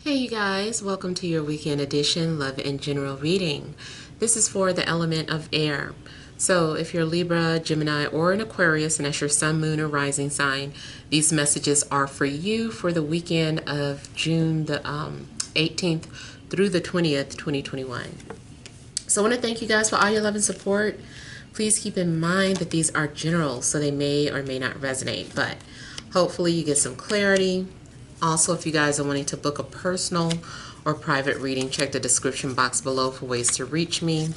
Hey you guys, welcome to your weekend edition Love and General reading. This is for the element of air. So if you're Libra, Gemini, or an Aquarius, and that's your sun, moon, or rising sign, these messages are for you for the weekend of June the 18th through the 20th, 2021. So I want to thank you guys for all your love and support. Please keep in mind that these are general, so they may or may not resonate, but hopefully you get some clarity. Also, if you guys are wanting to book a personal or private reading, check the description box below for ways to reach me.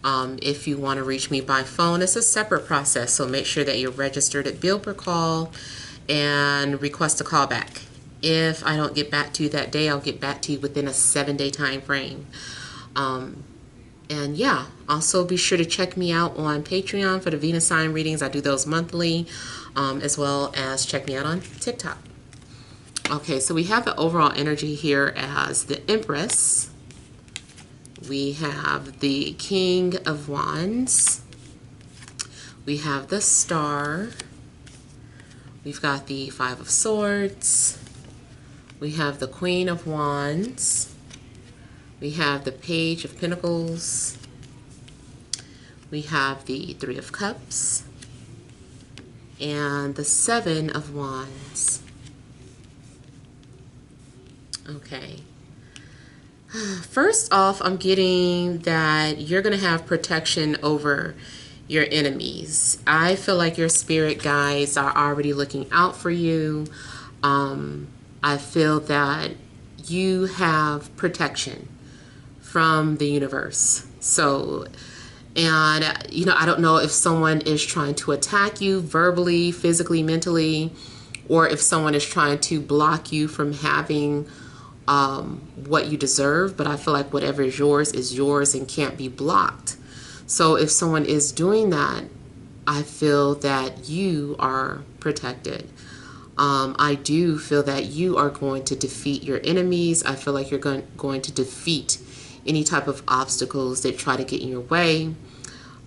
If you want to reach me by phone, it's a separate process, so make sure that you're registered at bill per call and request a callback. If I don't get back to you that day, I'll get back to you within a 7-day time frame. And yeah, also be sure to check me out on Patreon for the Venus sign readings. I do those monthly, as well as check me out on TikTok. Okay, so we have the overall energy here as the Empress. We have the King of Wands. We have the Star. We've got the Five of Swords. We have the Queen of Wands. We have the Page of Pentacles. We have the Three of Cups. And the Seven of Wands. Okay. First off, I'm getting that you're going to have protection over your enemies. I feel like your spirit guides are already looking out for you. I feel that you have protection from the universe. So, and I don't know if someone is trying to attack you verbally, physically, mentally, or if someone is trying to block you from having what you deserve, but I feel like whatever is yours and can't be blocked. So if someone is doing that, I feel that you are protected. I do feel that you are going to defeat your enemies. I feel like you're going to defeat any type of obstacles that try to get in your way.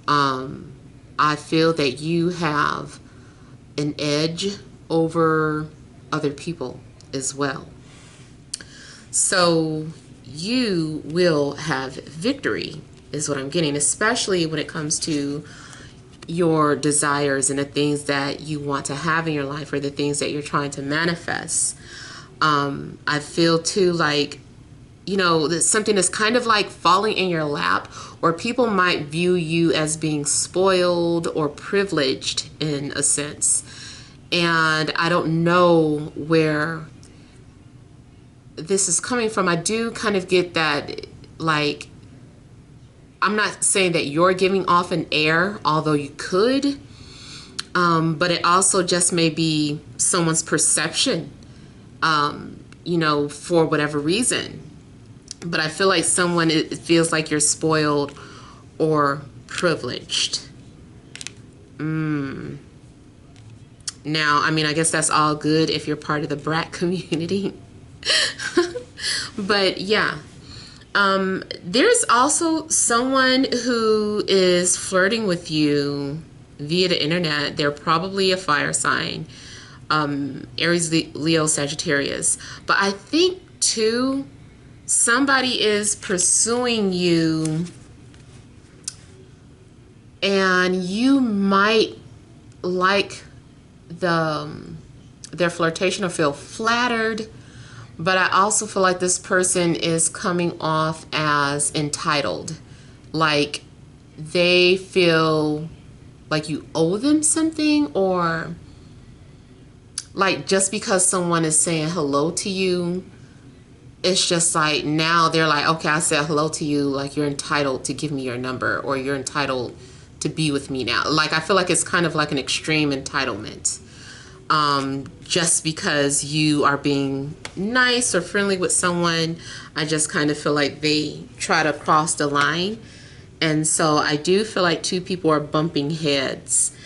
I feel that you have an edge over other people as well. So you will have victory is what I'm getting, especially when it comes to your desires and the things that you want to have in your life or the things that you're trying to manifest. I feel too like, that something is kind of like falling in your lap, or people might view you as being spoiled or privileged in a sense. And I don't know where this is coming from. I do kind of get that, like, I'm not saying that you're giving off an air, although you could, but it also just may be someone's perception, for whatever reason. But I feel like it feels like you're spoiled or privileged. Now, I guess that's all good if you're part of the brat community. But yeah, there's also someone who is flirting with you via the internet. They're probably a fire sign, Aries, Leo, Sagittarius. But I think too, somebody is pursuing you, and you might like their flirtation or feel flattered. But I also feel like this person is coming off as entitled. Like they feel like you owe them something, or like just because someone is saying hello to you, it's just like now they're like, okay, I said hello to you, like you're entitled to give me your number, or you're entitled to be with me now. Like I feel like it's kind of like an extreme entitlement. Just because you are being nice or friendly with someone, I just kind of feel like they try to cross the line. And so I do feel like two people are bumping heads.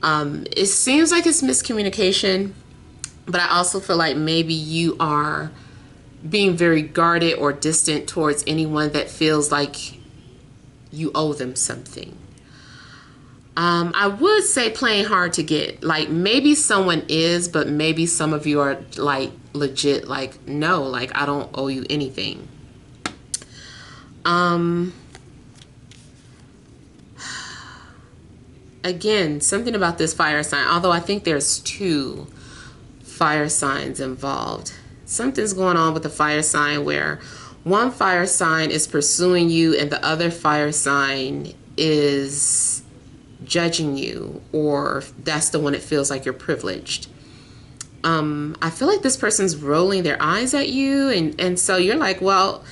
It seems like it's miscommunication, but I also feel like maybe you are being very guarded or distant towards anyone that feels like you owe them something. I would say playing hard to get. Like maybe someone is, but maybe some of you are like legit, like, no, like, I don't owe you anything. Again, something about this fire sign, although I think there's 2 fire signs involved. Something's going on with the fire sign where one fire sign is pursuing you and the other fire sign is judging you, or that's the one that feels like you're privileged. I feel like this person's rolling their eyes at you, and so you're like, well,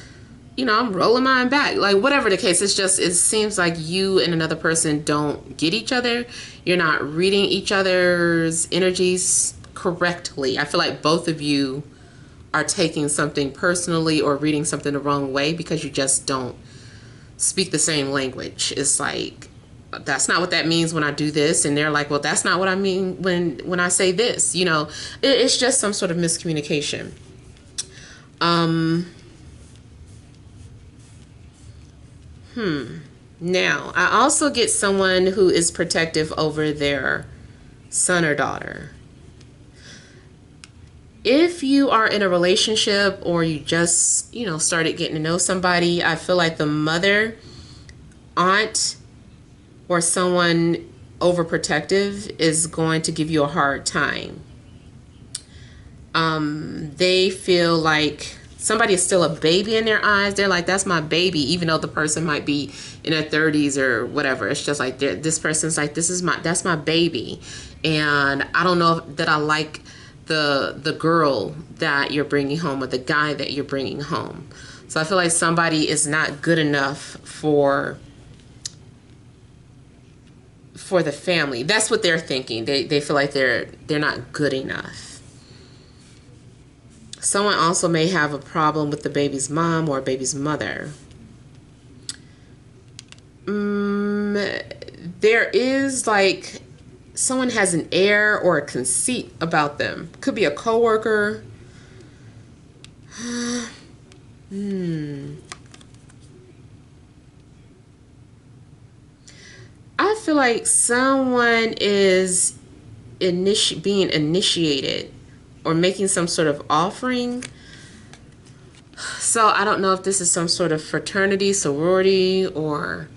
you know, I'm rolling mine back. Like, whatever the case, it's just, it seems like you and another person don't get each other. You're not reading each other's energies correctly. I feel like both of you are taking something personally or reading something the wrong way because you just don't speak the same language. It's like, that's not what that means when I do this, and they're like, well, that's not what I mean when I say this. You know, it's just some sort of miscommunication. Now, I also get someone who is protective over their son or daughter. If you are in a relationship or you just, you know, started getting to know somebody, I feel like the mother, aunt, or someone overprotective is going to give you a hard time. They feel like somebody is still a baby in their eyes. They're like, that's my baby, even though the person might be in their 30s or whatever. It's just like, this person's like, that's my baby. And I don't know that I like the girl that you're bringing home or the guy that you're bringing home. So I feel like somebody is not good enough for the family. That's what they're thinking. They feel like they're not good enough. Someone also may have a problem with the baby's mom or baby's mother. There is like, someone has an air or a conceit about them. Could be a coworker. I feel like someone is being initiated or making some sort of offering. So I don't know if this is some sort of fraternity, sorority, or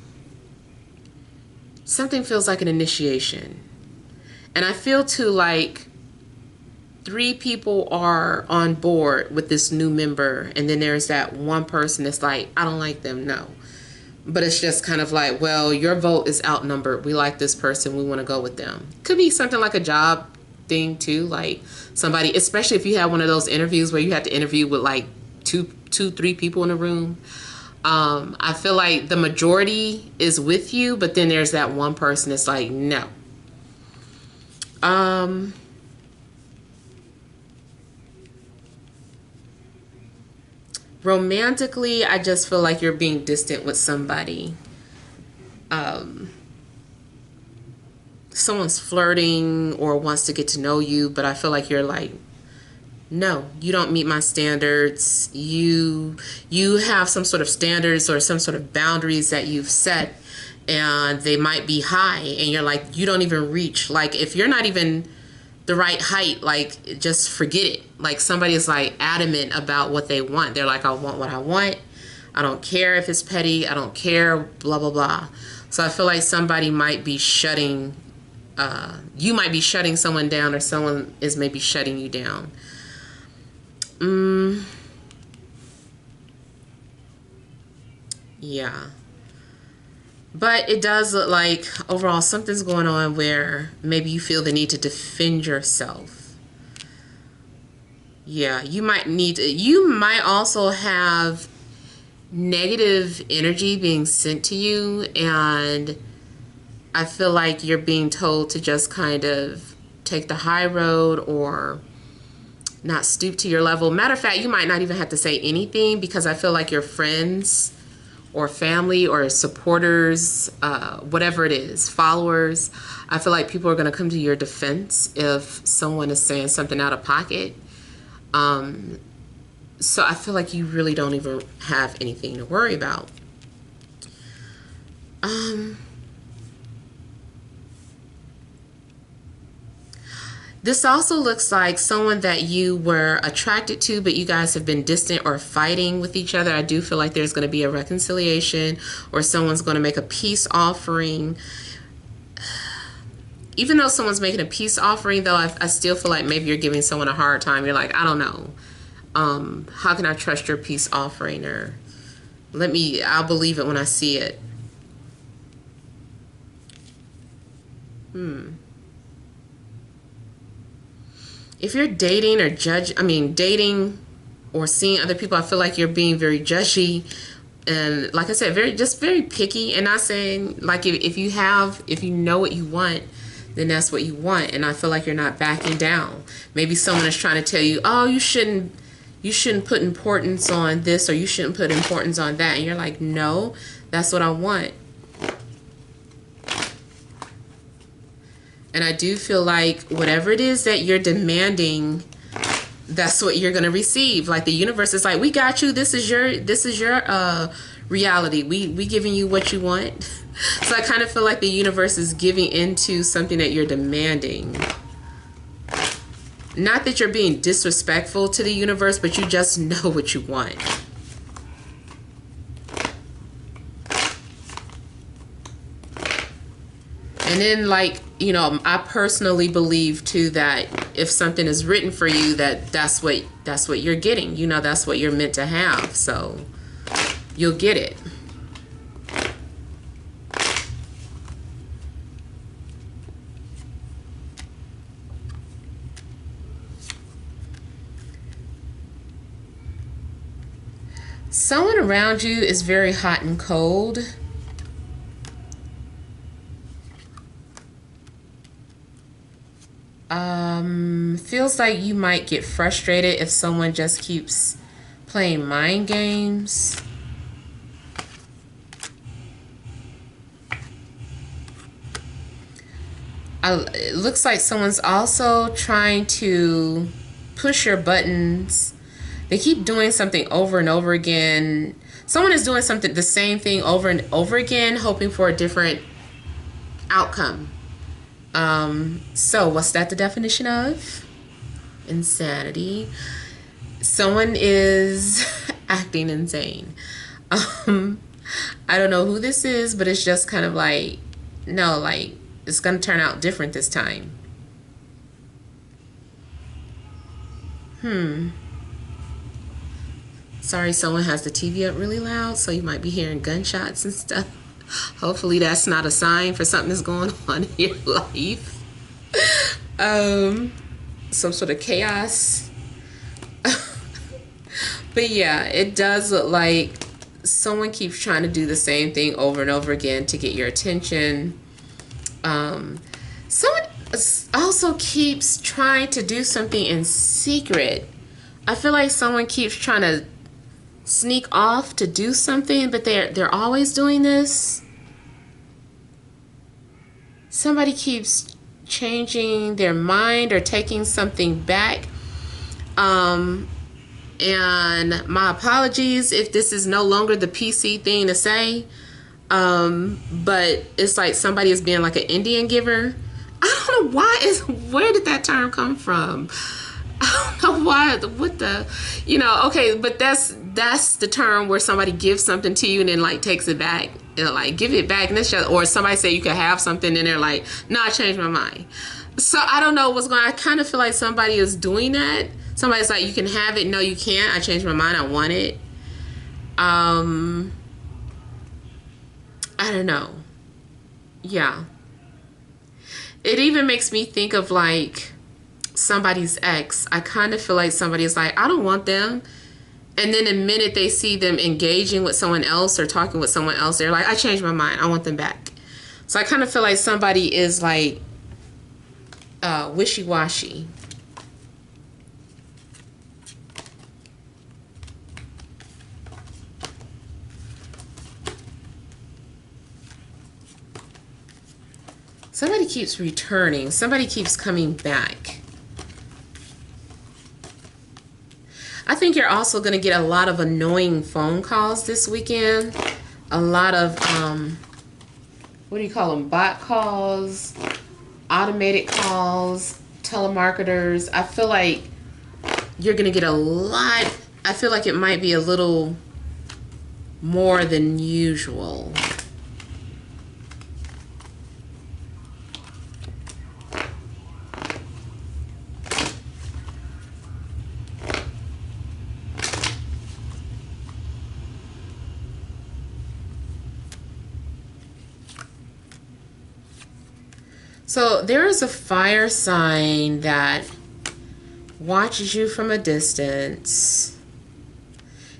something feels like an initiation. And I feel too like 3 people are on board with this new member, and then there's that one person that's like, I don't like them, no. But it's just kind of like, well, your vote is outnumbered. We like this person. We want to go with them. Could be something like a job thing too. Like somebody, especially if you have one of those interviews where you have to interview with like 3 people in a room. I feel like the majority is with you, but then there's that one person that's like, no. Romantically, I just feel like you're being distant with somebody. Someone's flirting or wants to get to know you, but I feel like you're like, no, you don't meet my standards. You have some sort of standards or some sort of boundaries that you've set, and they might be high, and you're like, you don't even reach. Like, if you're not even the right height, like, just forget it. Like, somebody is like adamant about what they want. They're like, I want what I want. I don't care if it's petty. I don't care, blah, blah, blah. So I feel like somebody might be shutting, you might be shutting someone down, or someone is maybe shutting you down. Yeah. But it does look like overall something's going on where maybe you feel the need to defend yourself. Yeah, you might also have negative energy being sent to you, and I feel like you're being told to just kind of take the high road or not stoop to your level. Matter of fact, you might not even have to say anything, because I feel like your friends or family or supporters, whatever it is, followers, I feel like people are going to come to your defense if someone is saying something out of pocket. So I feel like you really don't even have anything to worry about. This also looks like someone that you were attracted to, but you guys have been distant or fighting with each other. I do feel like there's going to be a reconciliation, or someone's going to make a peace offering. Even though someone's making a peace offering, though, I still feel like maybe you're giving someone a hard time. You're like, I don't know. How can I trust your peace offering? Or I'll believe it when I see it. If you're dating or dating or seeing other people, I feel like you're being very judgy. And like I said, very picky. And not saying, like, if you know what you want, then that's what you want. And I feel like you're not backing down. Maybe someone is trying to tell you, oh, you shouldn't put importance on this, or you shouldn't put importance on that. And you're like, no, that's what I want. And I do feel like whatever it is that you're demanding, that's what you're going to receive. Like, the universe is like, we got you. This is your reality. We giving you what you want. So I kind of feel like the universe is giving into something that you're demanding. Not that you're being disrespectful to the universe, but you just know what you want. And then, like, you know, I personally believe too that if something is written for you, that's what you're getting. You know, that's what you're meant to have. So you'll get it. Someone around you is very hot and cold. Feels like you might get frustrated if someone just keeps playing mind games. It looks like someone's also trying to push your buttons. They keep doing something over and over again. Someone is doing the same thing over and over again, hoping for a different outcome. So what's that the definition of? Insanity. Someone is acting insane. I don't know who this is, but it's just kind of like, no, like, it's going to turn out different this time. Sorry, someone has the TV up really loud, so you might be hearing gunshots and stuff. Hopefully that's not a sign for something that's going on in your life. Some sort of chaos. But yeah, it does look like someone keeps trying to do the same thing over and over again to get your attention. Someone also keeps trying to do something in secret. I feel like someone keeps trying to sneak off to do something, but they're always doing this. Somebody keeps changing their mind or taking something back. And my apologies if this is no longer the PC thing to say. But it's like somebody is being like an Indian giver. I don't know where did that term come from? I don't know why, okay, but that's the term where somebody gives something to you and then like takes it back. They'll like give it back, and that's just, or somebody say you could have something and they're like, no, I changed my mind. So I don't know what's going on. I kind of feel like somebody is doing that. Somebody's like, you can have it. No, you can't. I changed my mind. I want it. I don't know. Yeah. It even makes me think of like somebody's ex. I kind of feel like somebody's like, I don't want them. And then the minute they see them engaging with someone else or talking with someone else, they're like, I changed my mind. I want them back. So I kind of feel like somebody is like wishy-washy. Somebody keeps returning. Somebody keeps coming back. I think you're also going to get a lot of annoying phone calls this weekend. A lot of, what do you call them? Bot calls, automated calls, telemarketers, I feel like you're going to get a lot. I feel like it might be a little more than usual. So there is a fire sign that watches you from a distance.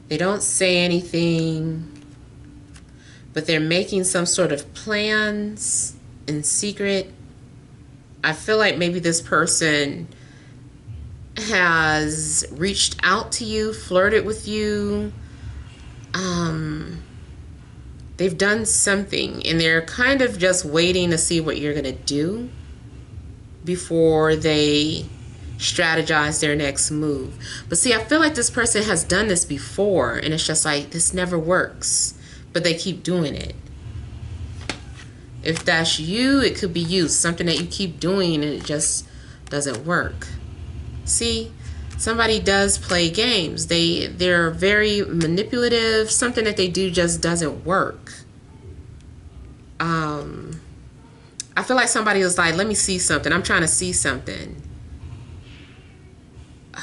They don't say anything, but they're making some sort of plans in secret. I feel like maybe this person has reached out to you, flirted with you. They've done something, and they're kind of just waiting to see what you're going to do before they strategize their next move. But see, I feel like this person has done this before, and it's just like, this never works, but they keep doing it. If that's you, it could be you. Something that you keep doing and it just doesn't work. See? Somebody does play games. They're very manipulative. Something that they do just doesn't work. I feel like somebody was like, let me see something. I'm trying to see something. I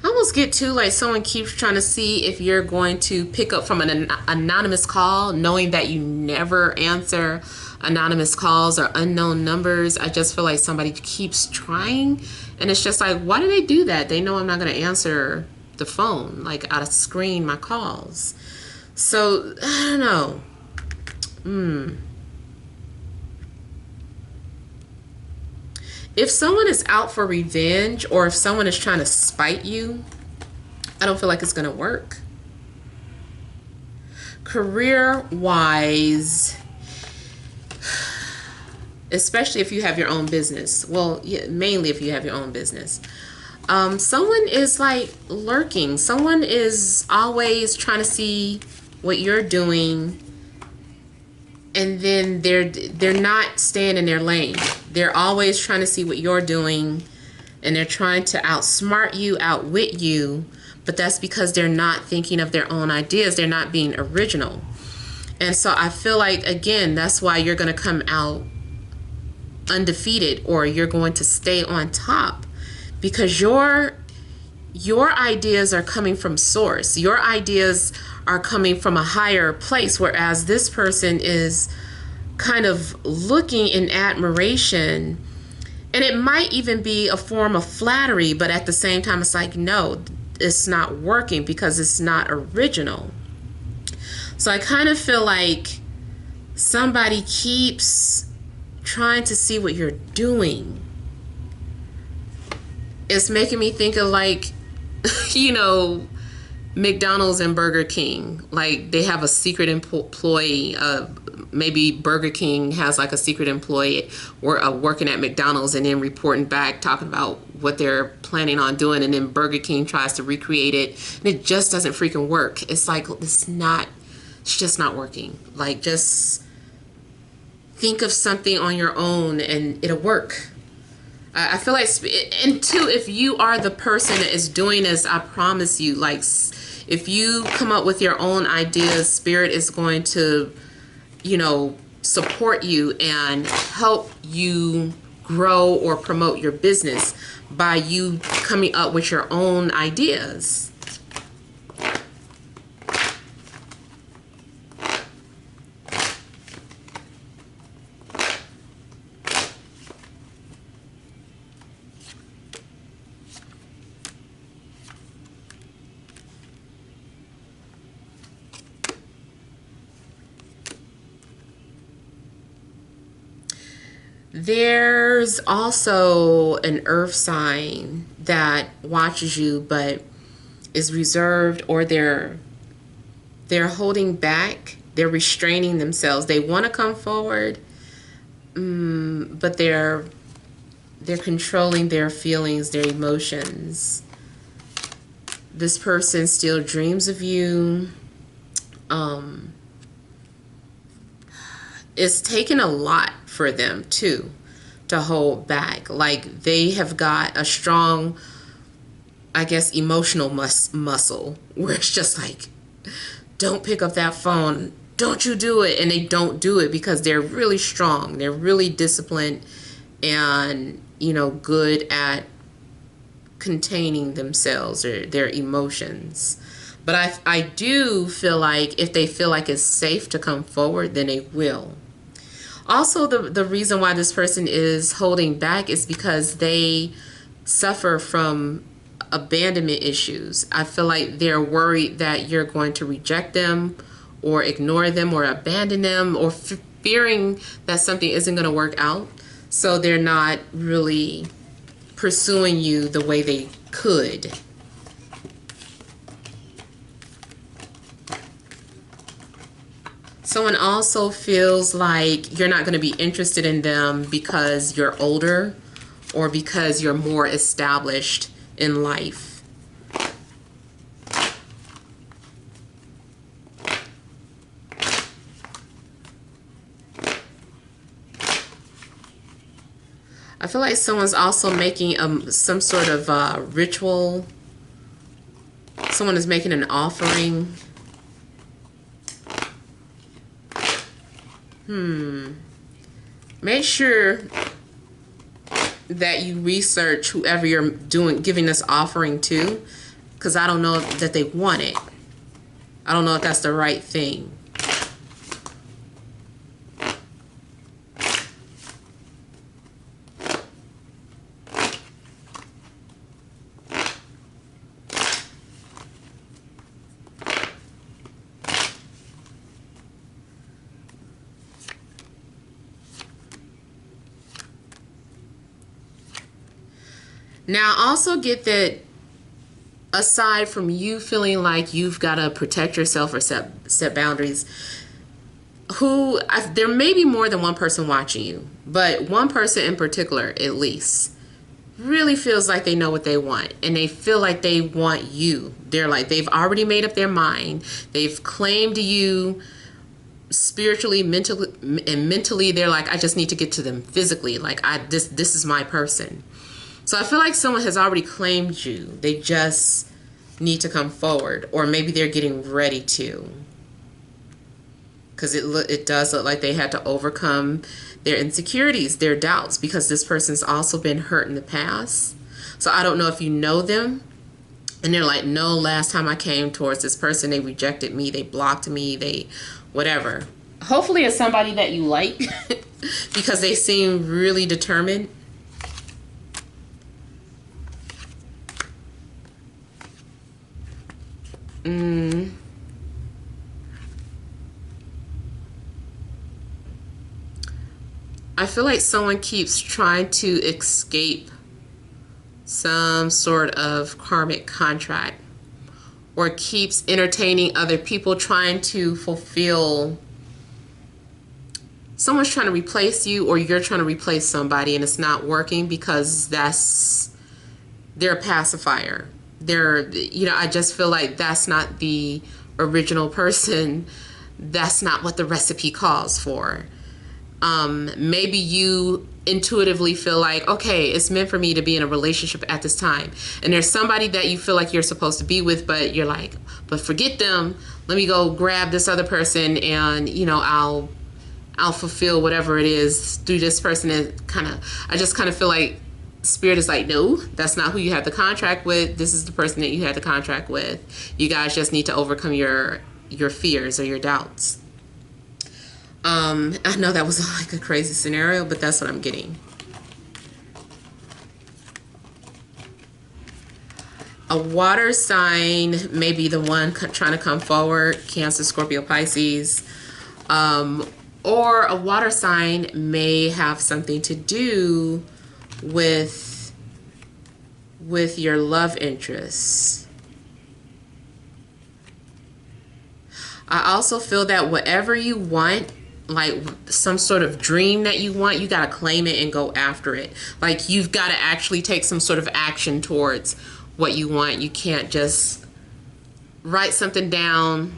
almost get to like someone keeps trying to see if you're going to pick up from an anonymous call, knowing that you never answer anonymous calls or unknown numbers. I just feel like somebody keeps trying. And it's just like, why do they do that? They know I'm not going to answer the phone. Like, I'll screen my calls. So, I don't know. If someone is out for revenge, or if someone is trying to spite you, I don't feel like it's going to work. Career-wise, especially if you have your own business. Well, yeah, mainly if you have your own business. Someone is like lurking. Someone is always trying to see what you're doing, and then they're not staying in their lane. They're always trying to see what you're doing, and they're trying to outsmart you, outwit you, but that's because they're not thinking of their own ideas. They're not being original. And so I feel like, again, that's why you're going to come out undefeated, or you're going to stay on top, because your ideas are coming from source. Your ideas are coming from a higher place, whereas this person is kind of looking in admiration, and it might even be a form of flattery, but at the same time it's like, no, it's not working because it's not original. So I kind of feel like somebody keeps trying to see what you're doing. It's making me think of like, you know, McDonald's and Burger King. Like, they have a secret employee. Maybe Burger King has like a secret employee working at McDonald's, and then reporting back, talking about what they're planning on doing, and then Burger King tries to recreate it, and it just doesn't freaking work. It's like, it's just not working. Like, just think of something on your own and it'll work. I feel like, and two, if you are the person that is doing this, I promise you, like, if you come up with your own ideas, Spirit is going to, you know, support you and help you grow or promote your business by you coming up with your own ideas. There's also an earth sign that watches you, but is reserved, or they're holding back. They're restraining themselves. They want to come forward, but they're controlling their feelings, their emotions. This person still dreams of you. It's taken a lot for them too. to hold back. Like they have got a strong, I guess, emotional muscle where it's just like, don't pick up that phone, don't you do it. And they don't do it because they're really strong, they're really disciplined, and good at containing themselves or their emotions. But I do feel like if they feel like it's safe to come forward, then they will. Also, the reason why this person is holding back is because they suffer from abandonment issues. I feel like they're worried that you're going to reject them or ignore them or abandon them, or fearing that something isn't going to work out. So they're not really pursuing you the way they could. Someone also feels like you're not going to be interested in them because you're older or because you're more established in life. I feel like someone's also making some sort of ritual. Someone is making an offering. Make sure that you research whoever you're giving this offering to, because I don't know that they want it. I don't know if that's the right thing. Now, I also get that aside from you feeling like you've got to protect yourself or set boundaries, there may be more than one person watching you, but one person in particular, at least, really feels like they know what they want, and they feel like they want you. They're like, they've already made up their mind. They've claimed you spiritually, mentally. They're like, I just need to get to them physically. Like, this is my person. So I feel like someone has already claimed you. They just need to come forward, or maybe they're getting ready to. Because it does look like they had to overcome their insecurities, their doubts, because this person's also been hurt in the past. So I don't know if you know them, and they're like, no, last time I came towards this person, they rejected me, they blocked me, they whatever. Hopefully it's somebody that you like because they seem really determined. I feel like someone keeps trying to escape some sort of karmic contract, or keeps entertaining other people trying to fulfill. Someone's trying to replace you, or you're trying to replace somebody, and it's not working because they're a pacifier. I just feel like that's not the original person. That's not what the recipe calls for. Maybe you intuitively feel like, okay, it's meant for me to be in a relationship at this time, and there's somebody that you feel like you're supposed to be with, but you're like, but forget them, let me go grab this other person, and I'll fulfill whatever it is through this person. And I just kind of feel like Spirit is like, no, that's not who you have the contract with. This is the person that you had the contract with. You guys just need to overcome your fears or your doubts. I know that was like a crazy scenario, but that's what I'm getting. A water sign may be the one trying to come forward, Cancer, Scorpio, Pisces. Or a water sign may have something to do with your love interests. I also feel that whatever you want, like some sort of dream that you want, you got to claim it and go after it. Like, you've got to actually take some sort of action towards what you want. You can't just write something down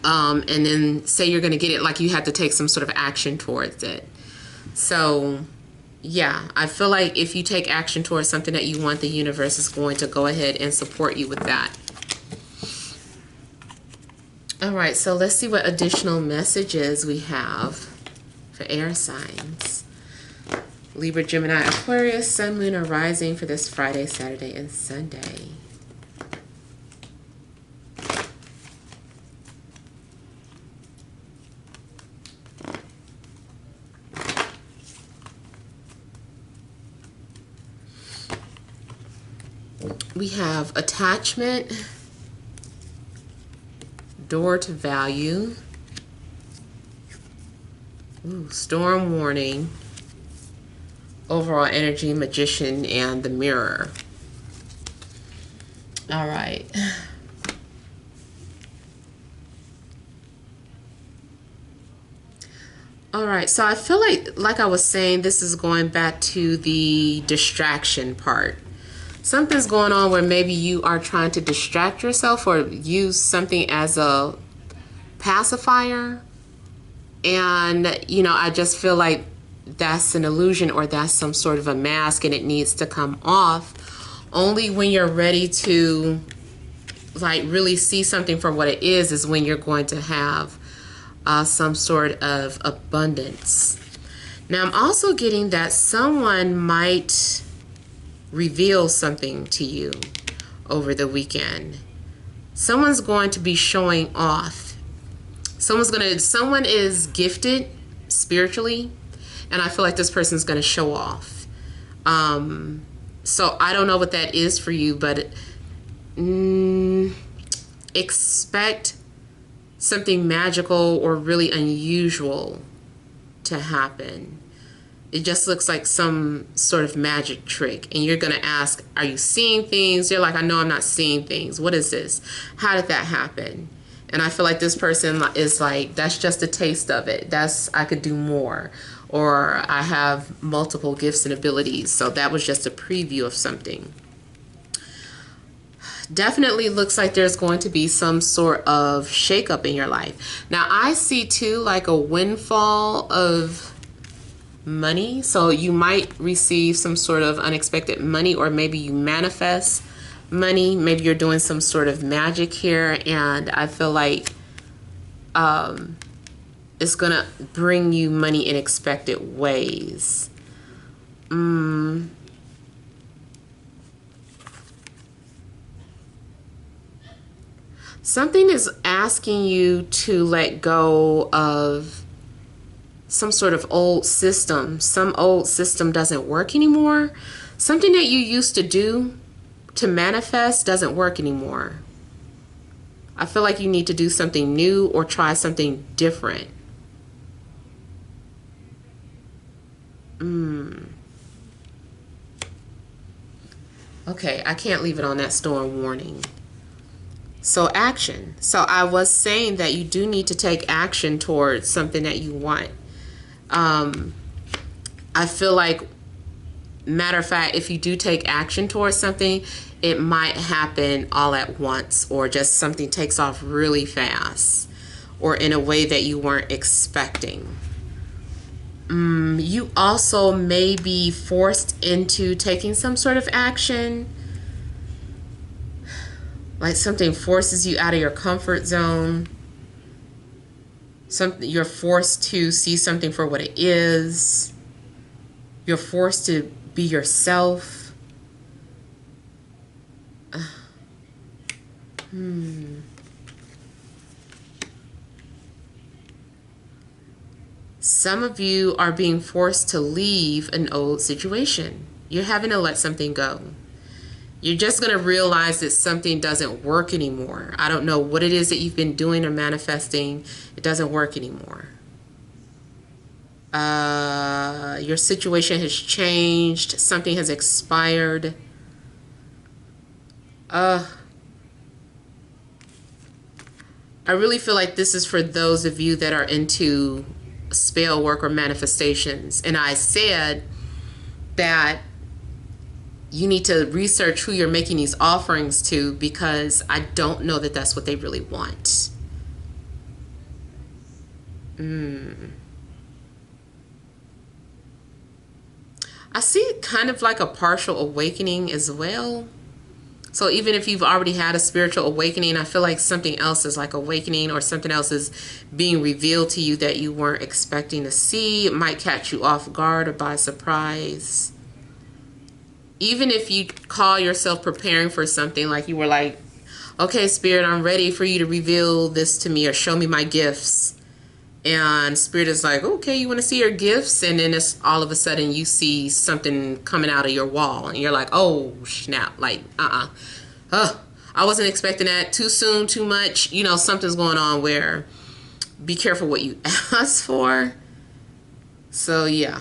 and then say you're going to get it. Like, you have to take some sort of action towards it. So Yeah, I feel like if you take action towards something that you want, the universe is going to go ahead and support you with that. All right, so let's see what additional messages we have for air signs. Libra, Gemini, Aquarius, Sun, Moon, or Rising for this Friday, Saturday, and Sunday. We have attachment, door to value, storm warning, overall energy, magician, and the mirror. All right. All right, so I feel like I was saying, this is going back to the distraction part. Something's going on where maybe you are trying to distract yourself or use something as a pacifier. And, you know, I just feel like that's an illusion, or that's some sort of a mask, and it needs to come off only when you're ready to, like, really see something for what it is when you're going to have some sort of abundance. Now, I'm also getting that someone might reveal something to you over the weekend. Someone's going to be showing off. Someone is gifted spiritually, and I feel like this person's going to show off. So I don't know what that is for you, but expect something magical or really unusual to happen. It just looks like some sort of magic trick. And you're going to ask, are you seeing things? You're like, I know I'm not seeing things. What is this? How did that happen? And I feel like this person is like, that's just a taste of it. I could do more. Or I have multiple gifts and abilities. So that was just a preview of something. Definitely looks like there's going to be some sort of shakeup in your life. Now, I see too, like a windfall of money. So you might receive some sort of unexpected money, or maybe you manifest money. Maybe you're doing some sort of magic here, and I feel like it's gonna bring you money in expected ways. Something is asking you to let go of some sort of old system. Some old system doesn't work anymore. Something that you used to do to manifest doesn't work anymore. I feel like you need to do something new or try something different. Okay, I can't leave it on that storm warning. So action. So I was saying that you do need to take action towards something that you want. I feel like, matter of fact, if you do take action towards something, it might happen all at once, or just something takes off really fast, or in a way that you weren't expecting. You also may be forced into taking some sort of action, like something forces you out of your comfort zone. You're forced to see something for what it is. You're forced to be yourself. Some of you are being forced to leave an old situation. You're having to let something go. You're just going to realize that something doesn't work anymore. I don't know what it is that you've been doing or manifesting. It doesn't work anymore. Your situation has changed. Something has expired. I really feel like this is for those of you that are into spell work or manifestations. And I said that you need to research who you're making these offerings to, because I don't know that that's what they really want. I see kind of like a partial awakening as well. So even if you've already had a spiritual awakening, I feel like something else is like awakening, or something else is being revealed to you that you weren't expecting to see. It might catch you off guard or by surprise. Even if you call yourself preparing for something, like you were like, okay, Spirit, I'm ready for you to reveal this to me or show me my gifts. And Spirit is like, okay, you want to see your gifts? And then it's all of a sudden you see something coming out of your wall. And you're like, oh, snap. Like, I wasn't expecting that. Too soon, too much. You know, something's going on where be careful what you ask for. So, yeah.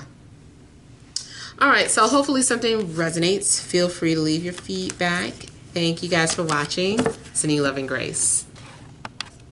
All right. So hopefully something resonates. Feel free to leave your feedback. Thank you guys for watching. Sending love and grace.